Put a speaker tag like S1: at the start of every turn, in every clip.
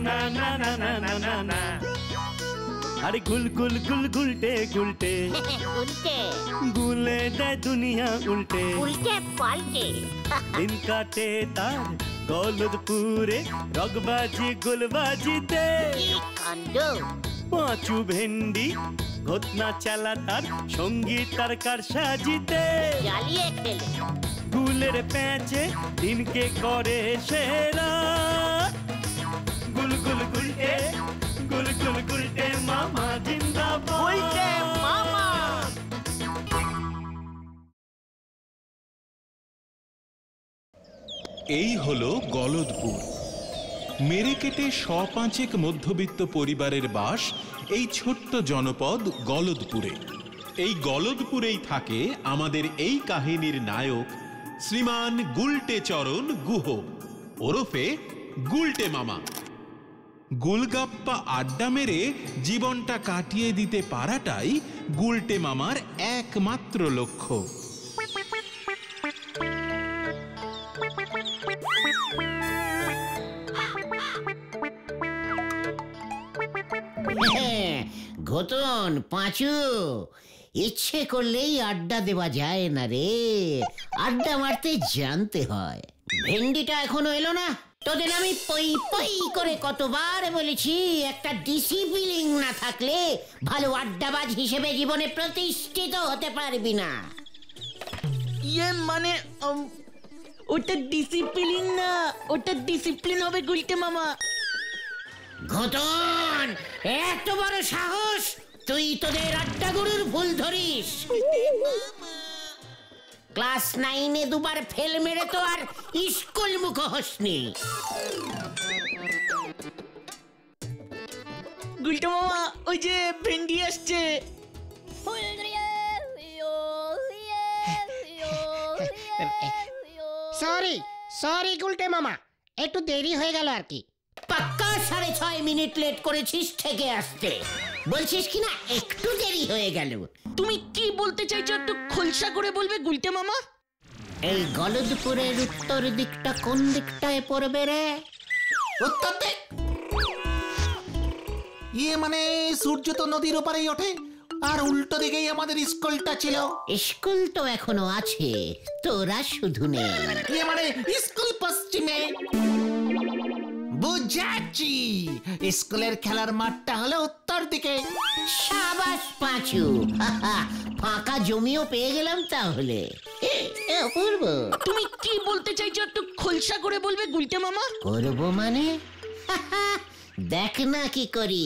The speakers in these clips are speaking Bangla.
S1: না না না না না না না। আরে গুল গুল গুল গুলটে গুলটে
S2: উল্টে
S1: গুলে দেয় দুনিয়া উল্টে
S2: উল্টে পাল্টে
S1: দিন কাটে তার গলদপুরে রগবাজি গুলবাজিতে
S2: কি কাণ্ড!
S1: পাঁচু ভেন্ডি ঘটনা চালা তার সঙ্গীত তার কার সাজিতে
S2: জ্বালিয়ে খেলে
S1: গুলের প্যাঁচে দিনকে করে সেরা গুল গুল গুলটে গুল গুল গুলটে মামা জিন্দাবাদ
S2: উল্টে মামা।
S3: এই হলো গলদপুর। মেরে কেটে শ৫ মধ্যবিত্ত পরিবারের বাস এই ছোট্ট জনপদ গলদপুরে। এই গলদপুরেই থাকে আমাদের এই কাহিনীর নায়ক শ্রীমান গুলটে চরণ গুহ ওরফে গুলটে মামা। গুলগাপ্পা আড্ডা মেরে জীবনটা কাটিয়ে দিতে পারাটাই গুলটে মামার একমাত্র লক্ষ্য।
S2: ঘটন পাঁচু, ইচ্ছে করলেই আড্ডা দেওয়া যায় না রে, আড্ডা মারতে জানতে হয়। ভেন্ডিটা এখনো এলো না? তোদের আমি পই পই করে কতবার বলেছি, একটা ডিসিপ্লিন না থাকলে ভালো আড্ডাবাজ হিসেবে জীবনে প্রতিষ্ঠিত হতে পারবি না।
S4: ইয়ে মানে ওটা ডিসিপ্লিন না, ওটা ডিসিপ্লিন হবে গুলটে মামা।
S2: ঘটন, এত বড় সাহস! তুই তোদের আড্ডা গুরুর ভুল ধরিস। ক্লাস 9-এ দুবার ফেল মেরে তো আর স্কুল মুখ হসনি।
S4: গুলটে মামা, ওই যে ভেন্ডি আসছে।
S5: সরি সরি গুলটে মামা, একটু দেরি হয়ে গেল আর কি।
S2: পাক্কা 6.5 মিনিট লেট করেছিস থেকে আসতে, বলছিস কিনা একটু দেরি হয়ে গেল।
S4: তুমি কি বলতে চাইছো একটু খোলসা করে বলবে গুলটে মামা?
S2: এই গলদপুরের উত্তর দিকটা কোন দিকটায় পড়বে রে?
S6: উত্তর দিক? ইয়ে মানে সূর্য তো নদীর ওপারেই ওঠে, আর উল্টো দিকেই আমাদের স্কুলটা ছিল।
S2: স্কুল তো এখনো আছে, তোরা শুধু নেই।
S6: ইয়ে মানে স্কুল পশ্চিমে। বুঝাচ্ছি, স্কুলের খেলার মাঠটা হলো উত্তর দিকে।
S2: সাবাস পাঁচু, ফাঁকা জমিও পেয়ে গেলাম তাহলে। অপূর্ব,
S4: তুমি কি বলতে চাইছো একটু খোলসা করে বলবে গুলটে মামা?
S2: করবো মানে? দেখ না কি করি।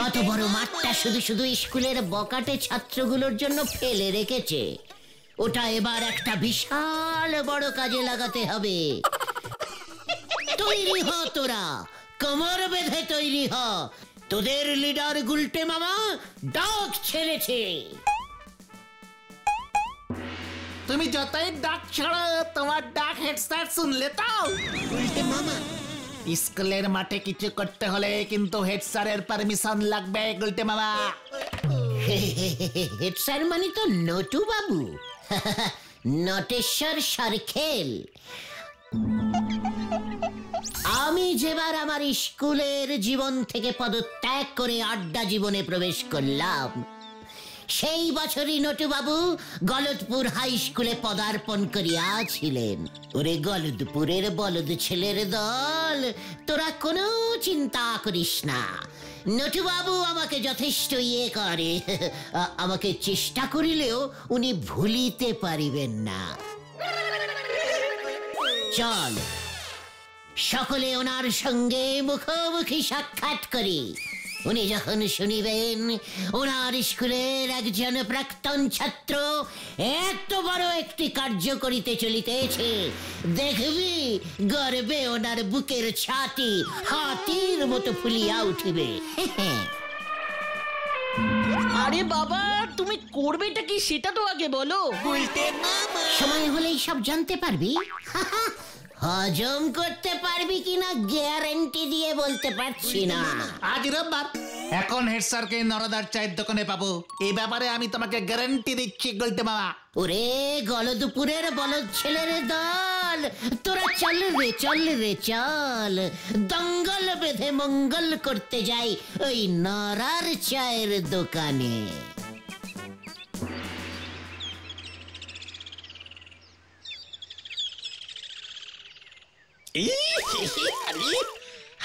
S2: অত বড় মাঠটা শুধু শুধু স্কুলের বকাটে ছাত্রগুলোর জন্য ফেলে রেখেছে, ওটা এবার একটা বিশাল বড় কাজে লাগাতে হবে। তৈরি হ তোরা, কোমর বেঁধে তৈরি হ, তোদের লিডার গুলটে মামা ডাক ছেড়েছে।
S6: তুমি যতই ডাক ছাড়ো, তোমার ডাক হেড স্যার শুনলে তো।
S2: গুলটে মামা,
S6: স্কুলের মাঠে কিছু করতে হলে কিন্তু হেড স্যারের পারমিশন লাগবে গুলটে মামা।
S2: হেড স্যার মানে তো নটু বাবু, নটেশ্বর সরখেল। আমি যেবার আমার স্কুলের জীবন থেকে পদত্যাগ করে আড্ডা জীবনে প্রবেশ করলাম, সেই বছরই নটুবাবু গলদপুর হাই স্কুলে পদার্পণ করিয়াছিলেন। ওরে গলদপুরের বলদ ছেলের দল, তোরা কোনো চিন্তা করিস না, নটুবাবু আমাকে যথেষ্ট ইয়ে করে, আমাকে চেষ্টা করিলেও উনি ভুলিতে পারিবেন না। চল সকলে ওনার সঙ্গে মুখোমুখি সাক্ষাৎ করি। উনি যখন শুনিবেন ওনার স্কুলের একজন প্রাক্তন ছাত্র এত বড় একটি কার্য করিতে চলিতেছে, দেখবি গর্বে ওনার বুকের ছাতি হাতির মতো ফুলিয়া উঠিবে।
S4: আরে বাবা, তুমি করবেটা কি সেটা তো আগে বলো।
S2: সময় হলেই সব জানতে পারবি। হজম করতে পারবি কিনা গ্যারান্টি দিয়ে বলতে পারছি না।
S6: আজ রোববার, এখন হেড স্যারকে নরদার চায়ের দোকানে পাবো, এই ব্যাপারে আমি তোমাকে গ্যারান্টি দিচ্ছি গুলটে মামা।
S2: ওরে গলদপুরের বলদ ছেলের দল, চল, তোরা চল রে চল রে চল, দঙ্গল বেঁধে মঙ্গল করতে যাই ওই নরার চায়ের দোকানে।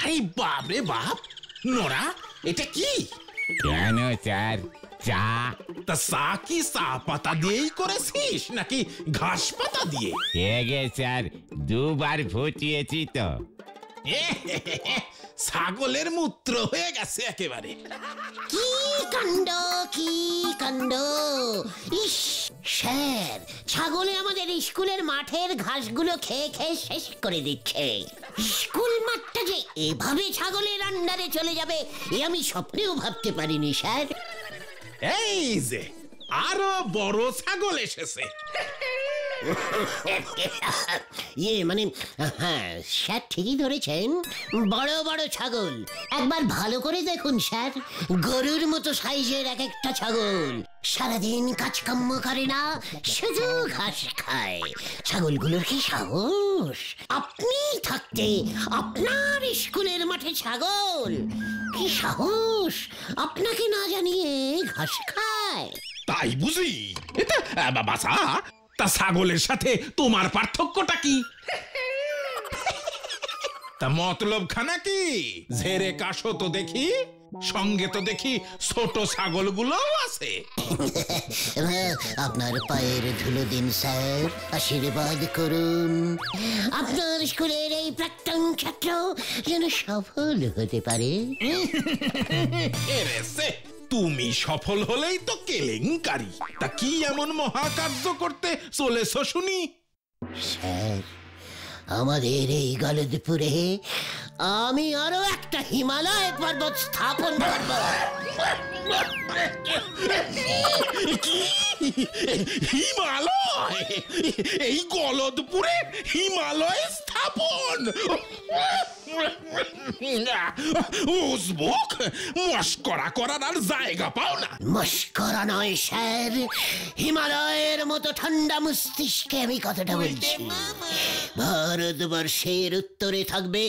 S7: আরে বাপ রে বাপ, নোরা এটা কি?
S8: কেন স্যার, চা?
S7: তা চা কি চা পাতা দিয়েই করেছিস নাকি ঘাস পাতা দিয়ে?
S8: গে স্যার, দুবার ফুটিয়েছি তো।
S7: ছাগলের মূত্র হয়ে গেছে একেবারে।
S2: কি কাণ্ড, কি কাণ্ড! ইস স্যার, ছাগলে আমাদের স্কুলের মাঠের ঘাসগুলো খেয়ে খেয়ে শেষ করে দিচ্ছে। স্কুল মাঠটা যে এভাবে ছাগলের আন্ডারে চলে যাবে এ আমি স্বপ্নেও ভাবতে পারিনি স্যার।
S7: এই যে আরো বড় ছাগল এসেছে।
S2: মানে হ্যাঁ স্যার, ঠিকই ধরেছেন, বড় বড় ছাগল। একবার ভালো করে দেখুন স্যার, গরুর মতো সাইজের এক একটা ছাগল, সারাদিন কাজকর্ম করে না, শুধু ঘাস খায়। ছাগলগুলোর কি সাহস! আপনি থাকতে আপনার স্কুলের মাঠে ছাগল, কি সাহস! আপনাকে না জানিয়ে ঘাস খায়।
S7: তাই বুঝি? এটা বাসা, তা ছাগলের সাথে তোমার পার্থক্যটা কি? তা মতলব খানা কি? ঝেড়ে কাশো তো দেখি, সঙ্গে তো দেখি ছোট ছাগলগুলো আছে।
S2: আপনার পায়ের ধুলো দিন স্যার, আশীর্বাদ করুন আপনার স্কুলের এই প্রাক্তন ছাত্র যেন সফল হতে পারে।
S7: তুমি সফল হলেই তো কেলেঙ্কারি। তা কি এমন মহাকার্য করতে চলেছ শুনি?
S2: স্যার, আমাদের এই গলদপুরে আমি আরো একটা হিমালয় পর্বত স্থাপন করব।
S7: হিমালয়? এই গলদপুরে হিমালয় স্থাপন? উজবুক, মস্করা করার আর জায়গা পাও না।
S2: মস্করা নয় স্যার, হিমালয়ের মতো ঠান্ডা মস্তিষ্কে আমি কথাটা বলছি। ভারতবর্ষের উত্তরে থাকবে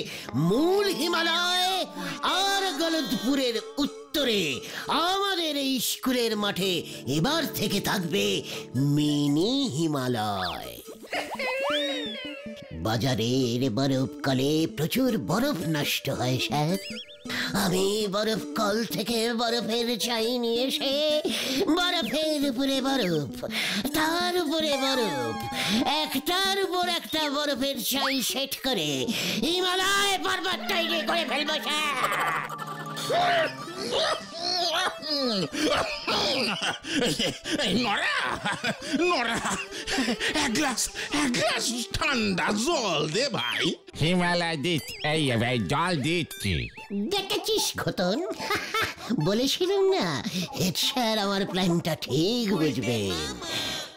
S2: মূল হিমালয়, আর গলদপুরের উত্তরে আমাদের এই স্কুলের মাঠে এবার থেকে থাকবে মিনি হিমালয়। বাজারের বরফকালে প্রচুর বরফ নষ্ট হয় স্যার, আমি বরফ কল থেকে বরফের চাই নিয়ে এসে বরফের উপরে বরফ, তার উপরে বরফ, একটার উপর একটা বরফের চাই সেট করে হিমালয় পর্বত তৈরি করে ফেলবো স্যার।
S7: নরা, নরা, এক গ্লাস ঠান্ডা জল দে ভাই।
S8: হিমালয় দিচ্ছি, এই জল দিচ্ছি।
S2: দেখেছিস খতন, বলেছিলাম না হেড স্যার আমার প্ল্যানটা ঠিক বুঝবেন।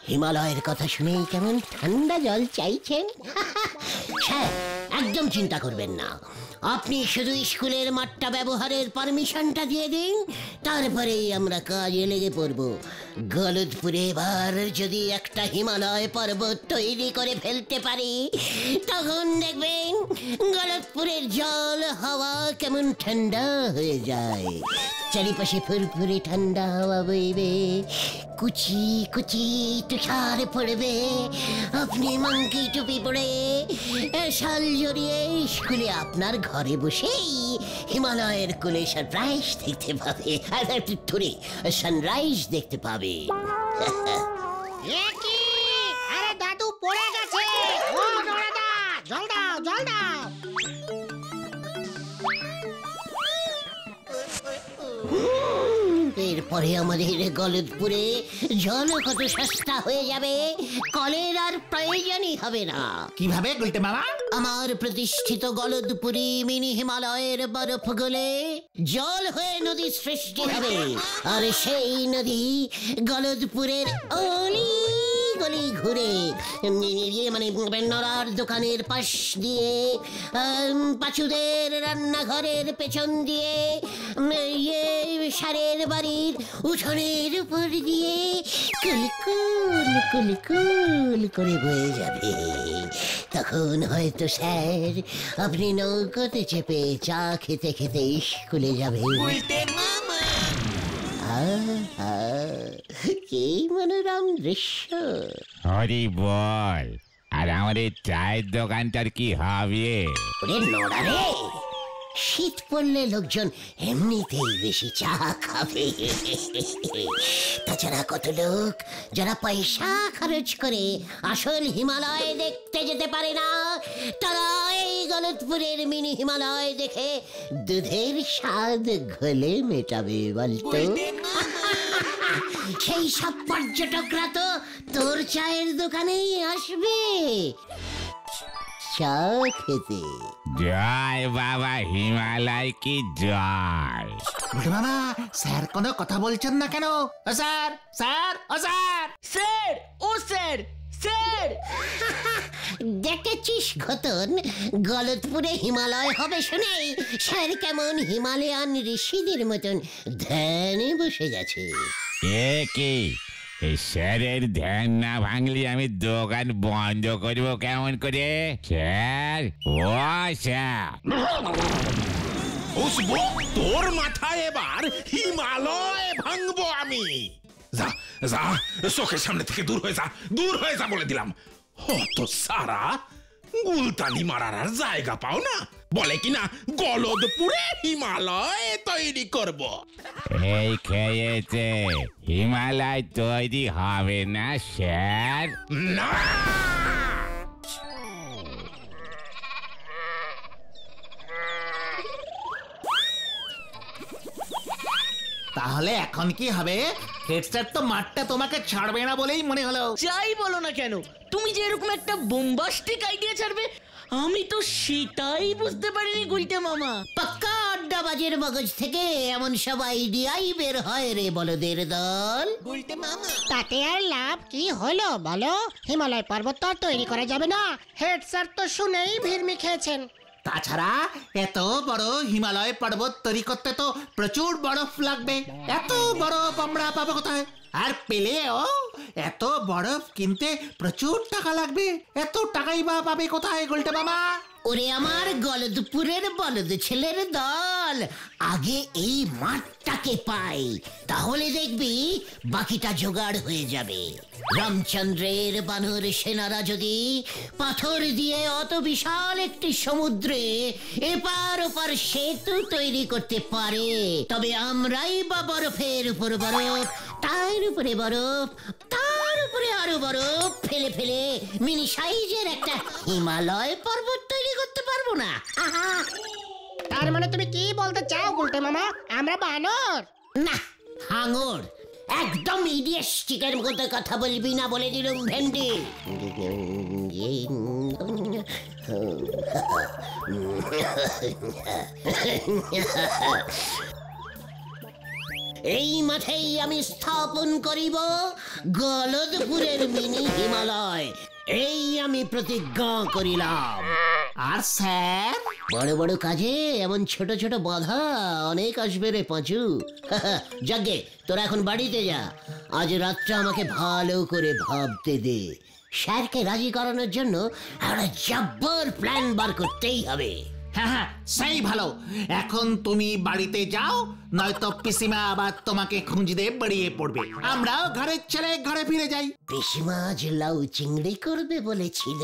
S2: হিমালয়ের কথা শুনেই কেমন ঠান্ডা জল চাইছেন। স্যার, একদম চিন্তা করবেন না, আপনি শুধু স্কুলের মাঠটা ব্যবহারের পারমিশনটা দিয়ে দিন, তারপরেই আমরা কাজে লেগে পড়ব। গলদপুরে এবার যদি একটা হিমালয় পর্বত তৈরি করে ফেলতে পারি, তখন দেখবেন গলদপুরের জল হাওয়া কেমন ঠান্ডা হয়ে যায়। চারিপাশে ফুরফুরে ঠান্ডা হাওয়া বইবে, কুচি কুচি তুষার পড়বে, আপনি মাংকি টুপি পরে শাল জড়িয়ে স্কুলে আপনার ঘরে বসেই হিমালয়ের কোলে সানরাইজ দেখতে পাবে, সানরাইজ দেখতে পাবে।
S5: আরে দাদু পড়ে গেছে, ও নরাদা, জল দাও জল দাও।
S2: এরপরে আমাদের গলদপুরে জল কত সস্তা হয়ে যাবে, কলের আর প্রয়োজনই হবে না।
S6: কিভাবে গুলটে মামা?
S2: আমার প্রতিষ্ঠিত গলদপুরি মিনি হিমালয়ের বরফ গলে জল হয়ে নদী সৃষ্টি হবে, আর সেই নদী গলদপুরের অলি গলি ঘুরে মানে নরার দোকানের পাশ দিয়ে, পাঁচুদের রান্নাঘরের পেছন দিয়ে, সারের বাড়ির উঠোনের উপর দিয়ে কুলকুল কুলকুল করে বয়ে যাবে। তখন হয়তো স্যার আপনি নৌকোতে চেপে চা খেতে খেতে স্কুলে যাবে। কি মনোরম দৃশ্য।
S8: হরি বল, আর আমাদের চায়ের দোকানটার কি হবে?
S2: ওরে নোড়া রে, শীত পড়লে লোকজন এমনিতেই বেশি চা খাবে। তাছাড়া কত লোক যারা পয়সা খরচ করে আসল হিমালয় দেখতে যেতে পারে না, তারা এই গলতপুরের মিনি হিমালয় দেখে দুধের স্বাদ ঘোলে মেটাবে বলতো। সেই সব পর্যটকরা তো তোর চায়ের দোকানেই আসবে চা খেতে।
S8: জয় বাবা হিমালয় কি জয়।
S6: মামা, স্যার কোনো কথা বলছেন না কেন? ও স্যার, স্যার, ও স্যার।
S4: স্যার, ও স্যার, স্যার।
S2: দেখেছিস ঘতন, গলতপুরে হিমালয় হবে শুনেই স্যার কেমন হিমালয়ান ঋষিদের মতন ধ্যানে বসে গেছে।
S8: এ কি, এই স্যারের ধ্যান না ভাঙলি আমি দোকান বন্ধ করবো কেমন করে? স্যার, ও স্যার।
S7: বুঝবো তোর মাথায় এবার হিমালয় ভাঙবো আমি। যা যা, চোখের সামনে থেকে দূর হয়ে যা, দূর হয়ে যা বলে দিলাম। হত সারা গুলতানি মারার আর জায়গা পাও না, বলে কিনা গলদপুরে হিমালয় তৈরি করব।
S8: এই খেয়েছে, হিমালয় তৈরি হবে না স্যার।
S7: না,
S6: তাহলে এখন কি হবে? হেড স্যার তো মাঠটা তোমাকে ছাড়বে না বলেই মনে হলো।
S4: যাই বলো না কেন, তুমি যে এরকম একটা বোম্বাস্টিক আইডিয়া ছাড়বে আমি তো সেটাই বুঝতে পারিনি গুলটে মামা।
S2: পাক্কা আড্ডাবাজের মগজ থেকে এমন সব আইডিয়াই বের হয় রে বলদের দল।
S5: তাতে আর লাভ কি হলো বলো? হিমালয় পর্বত তো আর তৈরি করা যাবে না। হেড স্যার তো শুনেই ভিড়মি খেয়েছেন।
S6: তাছাড়া এত বড় হিমালয় পর্বত তৈরি করতে তো প্রচুর বরফ লাগবে। এত বরফ আমরা পাবো কোথায়? আর পেলেও এত বরফ কিনতে প্রচুর টাকা লাগবে। এত টাকাই বা পাবে কোথায় গুলটে মামা?
S2: ওরে আমার গলদপুরের বলদ ছেলের দল, আগে এই মাঠটাকে পাই, তাহলে দেখবি বাকিটা জোগাড় হয়ে যাবে। রামচন্দ্রের বানর সেনারা যদি পাথর দিয়ে অত বিশাল একটি সমুদ্রে এপার ওপার সেতু তৈরি করতে পারে, তবে আমরাই বা বরফের উপর বরফ, তার উপরে বরফ, তার উপরে আরো বরফ ফেলে ফেলে মিনি সাইজের একটা হিমালয় পর্বত তৈরি করতে পারবো না।
S5: তার মানে তুমি কি বলতে চাও গুলটে মামা? আমরা বানর
S2: না, হাঙর। একদম ইডিয়েস্টিকের মতো কথা বলবি না বলে দিলুম ভেন্ডি। এই মাঠেই আমি স্থাপন করিব গলদপুরের মিনি হিমালয়, এই আমি প্রতিজ্ঞা করিলাম।
S6: আর স্যার,
S2: বড় বড় কাজে এমন ছোট ছোট বাধা অনেক আসবে রে পাঁচু। যাগে, তোরা এখন বাড়িতে যা। আজ রাতটা আমাকে ভালো করে ভাবতে দে। স্যারকে রাজি করানোর জন্য একটা জব্বর প্ল্যান বার করতেই হবে।
S6: হ্যাঁ হ্যাঁ, সেই ভালো। এখন তুমি বাড়িতে যাও, নয়তো পিসিমা আবার তোমাকে খুঁজতে বেরিয়ে পড়বে। আমরাও ঘরের ছেলে ঘরে ফিরে যাই।
S2: পিসিমা আজ লাউ চিংড়ি করবে বলেছিল।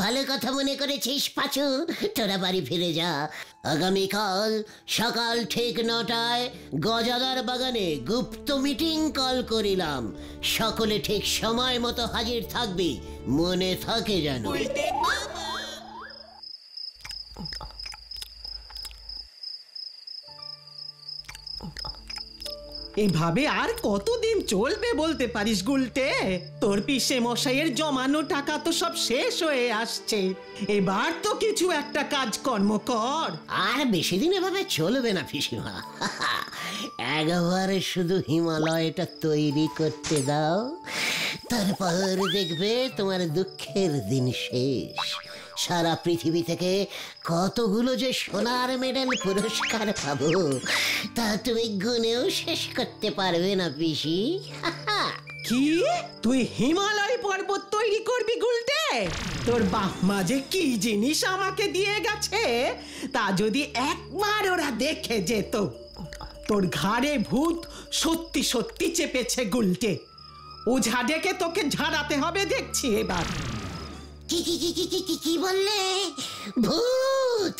S2: ভালো কথা মনে করেছিস পাঁচু, তোরা বাড়ি ফিরে যা। আগামীকাল সকাল ঠিক 9টায় গজাদার বাগানে গুপ্ত মিটিং কল করিলাম। সকলে ঠিক সময় মতো হাজির থাকবি, মনে থাকে যেন।
S9: এভাবে আর কতদিন চলবে বলতে পারিস গুলটে? তোর পিসে মশাইয়ের জমানো টাকা তো সব শেষ হয়ে আসছে। এবার তো কিছু একটা কাজকর্ম কর।
S2: আর বেশি দিন এভাবে চলবে না পিসিমা। একবার শুধু হিমালয়টা তৈরি করতে দাও, তারপর দেখবে তোমার দুঃখের দিন শেষ। সারা পৃথিবী থেকে কতগুলো যে সোনার মেডেল পুরস্কার পাবো তা তুমি গুনেও শেষ করতে পারবে না পিসি।
S9: কি তুই হিমালয় পর্বত তৈরি করবি গুলটে? তোর বাপ মা যে কি জিনিস আমাকে দিয়ে গেছে তা যদি একবার ওরা দেখে যেত। তোর ঘাড়ে ভূত সত্যি সত্যি চেপেছে গুলটে। ওঝা ডেকে তোকে ঝাড়াতে হবে দেখছি এবার।
S2: কি কি কি কি কি কি কি বললে? ভূত?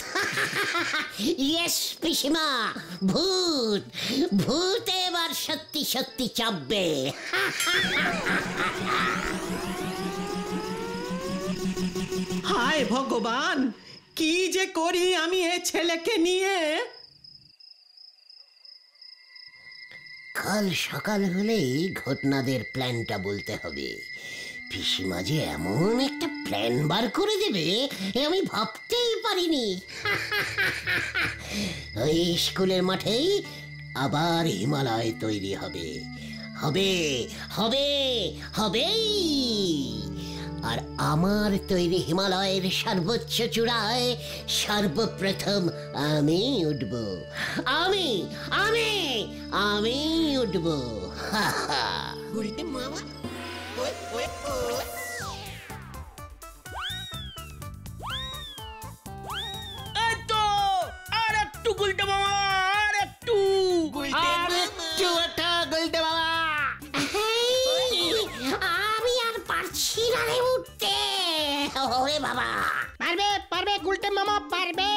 S2: ইয়েস পিসিমা, ভূত। ভূত এবার সত্যি সত্যি চাপবে।
S9: হায় ভগবান, কি যে করি আমি এ ছেলেকে নিয়ে।
S2: কাল সকাল হলেই ঘটনাদের প্ল্যানটা বলতে হবে। পিসিমা যে এমন একটা প্ল্যান বার করে দেবে এ আমি ভাবতেই পারিনি। ওই স্কুলের মাঠেই আবার হিমালয় তৈরি হবে, হবে হবে হবেই। আর আমার তৈরি হিমালয়ের সর্বোচ্চ চূড়ায় সর্বপ্রথম আমি উঠব। আমি আমি আমি উঠব।
S4: তো আর একটু গুলটে মামা, আর একটু।
S2: আমি আর পারছি না রে উঠতে। ওরে বাবা!
S5: পারবে পারবে গুলটে মামা পারবে।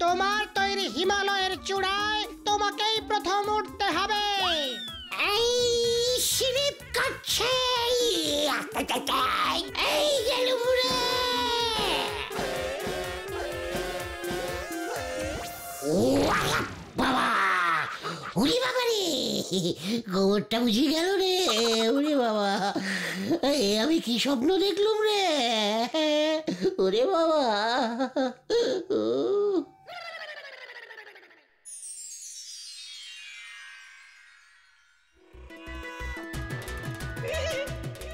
S5: তোমার তৈরি হিমালয়ের চূড়ায় তোমাকেই প্রথম উঠতে হবে।
S2: এই স্লিপ কাটছে। এই গেলুম রে। ও বাবা! উড়ি বাবা রে, গোবরটা বুঝি গেল রে। ওরে বাবা, আমি কি স্বপ্ন দেখলুম রে। ওরে বাবা!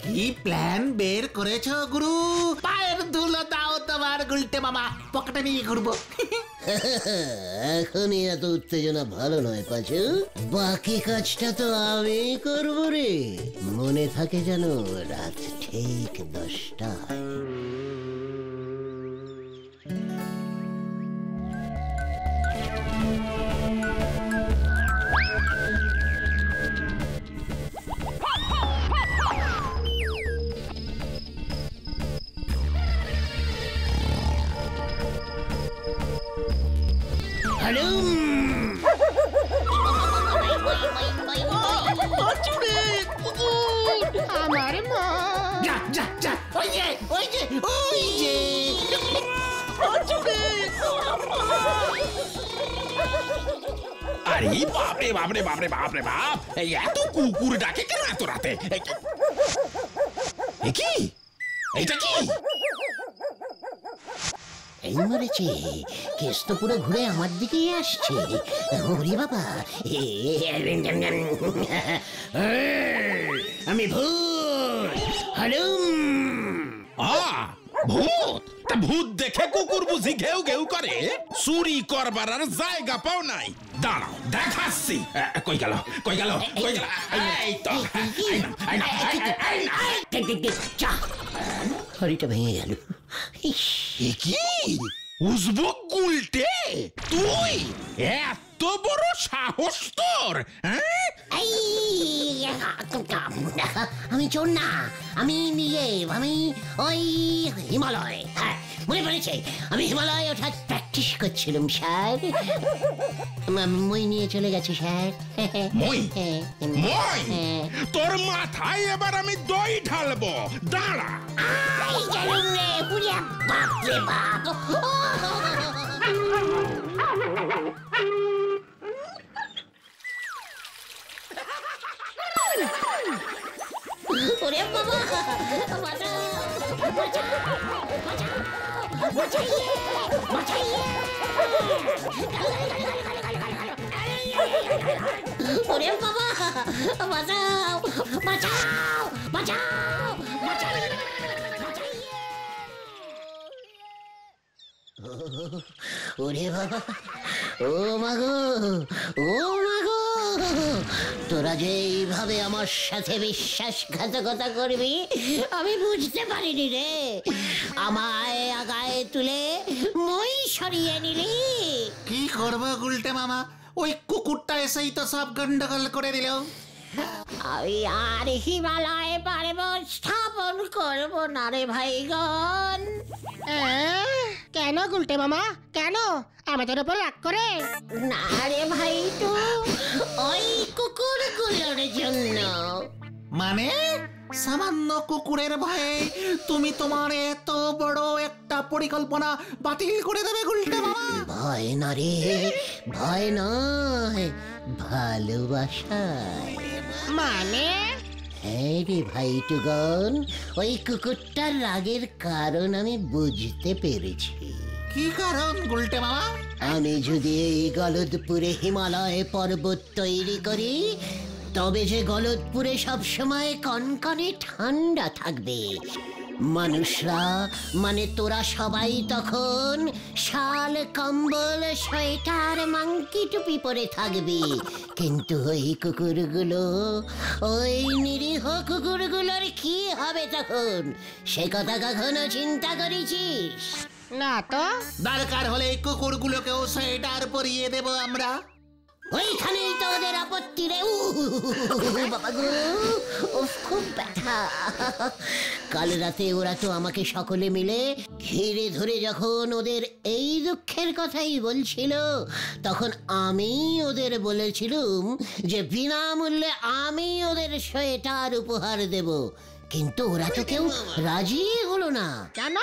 S6: কি প্ল্যান বের করেছো গুরু? পায়ের ধুলো দাও তোমার গুলটে মামা, পকেটে নিয়ে ঘুরবো।
S2: এখনই এত উত্তেজনা ভালো নয় পাচু। বাকি কাজটা তো আমি করবো রে। মনে থাকে যেন রাত ঠিক 10টায়।
S5: আমার মা
S6: যা যা যা, ওই যে ওই যে ওই যে।
S7: আরে বাপরে বাপরে বাপরে বাপরে বাপ, এই এত কুকুর ডাকে কেন এত রাতে? কি এইটা কি?
S2: এই মরেছে, কেস তো পুরো ঘুরে আমার দিকেই আসছে। ওরে বাবা! আমি ভূত।
S7: ভূত? তা ভূত দেখে কুকুর বুঝি ঘেউ ঘেউ করে? চুরি করবার আর জায়গা পাও নাই। দাঁড়াও দেখাচ্ছি। কই গেল কই গেল কই গেল? এই তো
S2: হরিটা ভেঙে গেল।
S7: কি উজবুক গুলটে, তুই এত বড় সাহস তোর?
S2: আমি চোর না, আমি আমি ওই হিমালয়। হ্যাঁ মনে পড়েছে, আমি হিমালয় ওঠার প্র্যাকটিস করছিলাম স্যার। মই নিয়ে চলে গেছে স্যার।
S7: মই? মই? তোর মাথায় এবার আমি দই ঢালবো, দাঁড়া।
S2: গেলুম রে, পুরিয়া বাপ রে বাপ। ওরে বাবা! বাঁচাইয়ে! বাঁচাইয়ে! ওরে বাবা, বাঁচাও বাঁচাও বাঁচাও বাঁচাও। ওরে বাবা, ও মাগো, ও মাগো, তোরা যে এইভাবে আমার সাথে বিশ্বাসঘাতকতা করবি আমি বুঝতে পারিনি রে। আমায় আগায় তুলে মই সরিয়ে নিলি।
S6: কি করবো গুলটে মামা, ওই কুকুরটা এসেই তো সব গন্ডগোল করে দিল।
S2: আমি আর হিমালয় পর্বত স্থাপন করবো না রে ভাইগণ।
S5: কেন গুলটে মামা, কেন আমাদের উপর রাগ করে?
S2: না রে ভাইটু, ওই কুকুরগুলোর জন্য।
S6: মানে সামান্য কুকুরের ভয়ে তুমি তোমার এত বড় একটা পরিকল্পনা বাতিল করে দেবে গুলটে মামা?
S2: ভয় না রে, ভয় নয়, ভালোবাসায়।
S5: মানে?
S2: হ্যাঁ রে ভাইটুগণ, ওই কুকুরটার রাগের কারণ আমি বুঝতে পেরেছি।
S6: কি কারণ গুলটে মামা?
S2: আমি যদি এই গলদপুরে হিমালয় পর্বত তৈরি করি তবে যে গলদপুরে সবসময় কনকনে ঠান্ডা থাকবে। মানুষরা মানে তোরা সবাই তখন শাল, কম্বল, সোয়েটার, মাংকি টুপি পরে থাকবি। কিন্তু ওই কুকুরগুলো, ওই নিরীহ কুকুরগুলোর কি হবে তখন? সে কথা কখনো চিন্তা করেছিস?
S5: না তো।
S6: দরকার হলে এই কুকুরগুলোকেও সোয়েটার পরিয়ে দেব আমরা।
S2: ওইখানেই তো ওদের আপত্তি রে। বাবা গো, খুব ব্যথা। কাল রাতে ওরা তো আমাকে সকলে মিলে ঘিরে ধরে যখন ওদের এই দুঃখের কথাই বলছিল, তখন আমি ওদের বলেছিলুম যে বিনামূল্যে আমি ওদের সোয়েটার উপহার দেব। কিন্তু ওরা তো কেউ রাজি হলো না।
S5: কেন?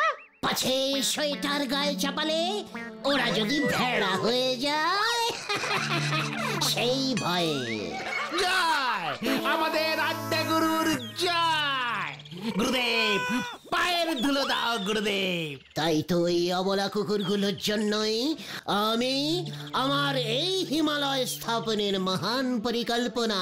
S2: পাছে সোয়েটার গায়ে চাপালে ওরা যদি ভেড়া হয়ে যায় সেই ভয়ে।
S6: জয় আমাদের আড্ডা গুরুর জয়। গুরুদেব পায়ের ধুলো দাও গুরুদেব।
S2: তাই তো ওই অবলা কুকুরগুলোর জন্যই আমি আমার এই হিমালয় স্থাপনের মহান পরিকল্পনা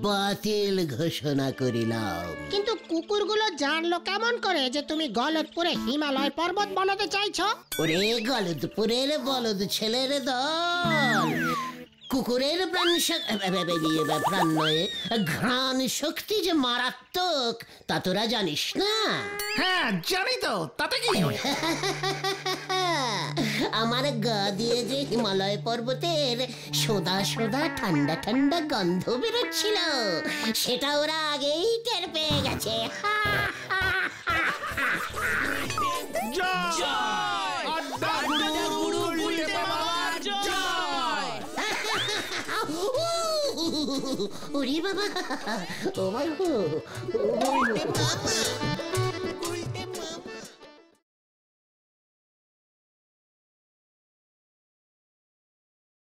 S2: বাতিল ঘোষণা করিলাম।
S5: কিন্তু কুকুরগুলো জানলো কেমন করে যে তুমি গলদপুরে হিমালয় পর্বত বানাতে চাইছো?
S2: ওরে গলদপুরের বলদ ছেলের দল, কুকুরের প্রাণ নয়, ঘ্রাণ শক্তি যে মারাত্মক তা তোরা জানিস না?
S6: হ্যাঁ জানি তো, তাতে কি?
S2: আমার গা দিয়ে যে হিমালয় পর্বতের সোদা সোদা ঠান্ডা ঠান্ডা গন্ধ বেরোচ্ছিল সেটা ওরা আগেই টের পেয়ে গেছে। ওরে বাবা, ও মাগো,